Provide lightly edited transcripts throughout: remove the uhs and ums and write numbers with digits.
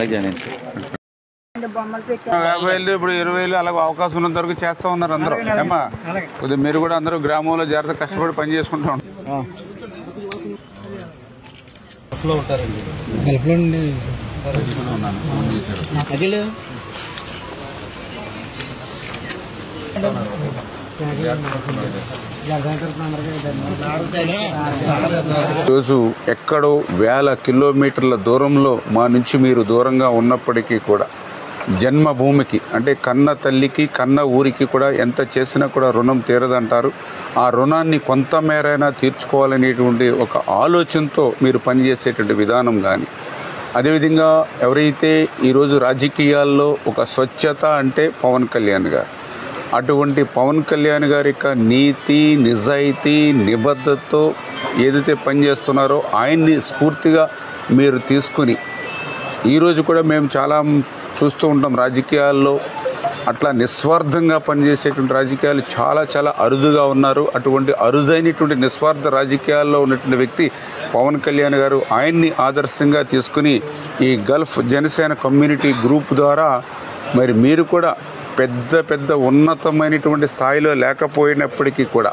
50,000 ఇప్పుడు 20,000 అలా అవకాశం ఉన్నంత వరకు చేస్తూ ఉన్నారు అందరూ. ఏమా కొద్దిగా మీరు కూడా అందరూ గ్రామంలో జాగ్రత్త కష్టపడి పని చేసుకుంటూ ఉంటారు. రోజు ఎక్కడో వేల కిలోమీటర్ల దూరంలో మా నుంచి మీరు దూరంగా ఉన్నప్పటికీ కూడా జన్మభూమికి అంటే కన్న తల్లికి కన్న ఊరికి కూడా ఎంత చేసినా కూడా రుణం తీరదంటారు. ఆ రుణాన్ని కొంత మేరైనా తీర్చుకోవాలనేటువంటి ఒక ఆలోచనతో మీరు పనిచేసేటువంటి విధానం కానీ, అదేవిధంగా ఎవరైతే ఈరోజు రాజకీయాల్లో ఒక స్వచ్ఛత అంటే పవన్ కళ్యాణ్ గారు, అటువంటి పవన్ కళ్యాణ్ గారి యొక్క నీతి నిజాయితీ నిబద్ధతతో ఏదైతే పనిచేస్తున్నారో ఆయన్ని స్ఫూర్తిగా మీరు తీసుకుని ఈరోజు కూడా మేము చాలా చూస్తూ ఉంటాం రాజకీయాల్లో అట్లా నిస్వార్థంగా పనిచేసేటువంటి రాజకీయాలు చాలా చాలా అరుదుగా ఉన్నారు. అటువంటి అరుదైనటువంటి నిస్వార్థ రాజకీయాల్లో ఉన్నటువంటి వ్యక్తి పవన్ కళ్యాణ్ గారు. ఆయన్ని ఆదర్శంగా తీసుకుని ఈ గల్ఫ్ జనసేన కమ్యూనిటీ గ్రూప్ ద్వారా మరి మీరు కూడా పెద్ద పెద్ద ఉన్నతమైనటువంటి స్థాయిలో లేకపోయినప్పటికీ కూడా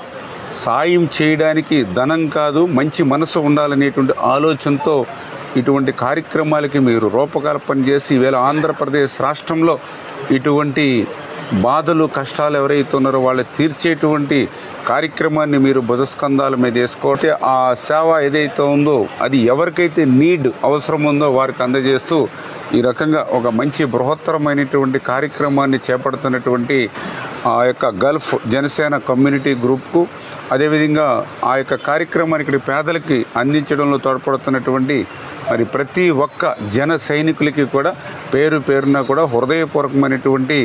సాయం చేయడానికి ధనం కాదు మంచి మనసు ఉండాలనేటువంటి ఆలోచనతో ఇటువంటి కార్యక్రమాలకి మీరు రూపకల్పన చేసి ఈవేళ ఆంధ్రప్రదేశ్ రాష్ట్రంలో ఇటువంటి బాధలు కష్టాలు ఎవరైతే ఉన్నారో వాళ్ళు తీర్చేటువంటి కార్యక్రమాన్ని మీరు భుజస్కంధాల మీద వేసుకోతే ఆ సేవ ఏదైతే ఉందో అది ఎవరికైతే నీడ్ అవసరం ఉందో వారికి అందజేస్తూ ఈ రకంగా ఒక మంచి బృహత్తరమైనటువంటి కార్యక్రమాన్ని చేపడుతున్నటువంటి ఆ యొక్క గల్ఫ్ జనసేన కమ్యూనిటీ గ్రూప్కు, అదేవిధంగా ఆ యొక్క కార్యక్రమాన్ని ఇక్కడ పేదలకి అందించడంలో తోడ్పడుతున్నటువంటి మరి ప్రతి ఒక్క జన సైనికులకి కూడా పేరు పేరున కూడా హృదయపూర్వకమైనటువంటి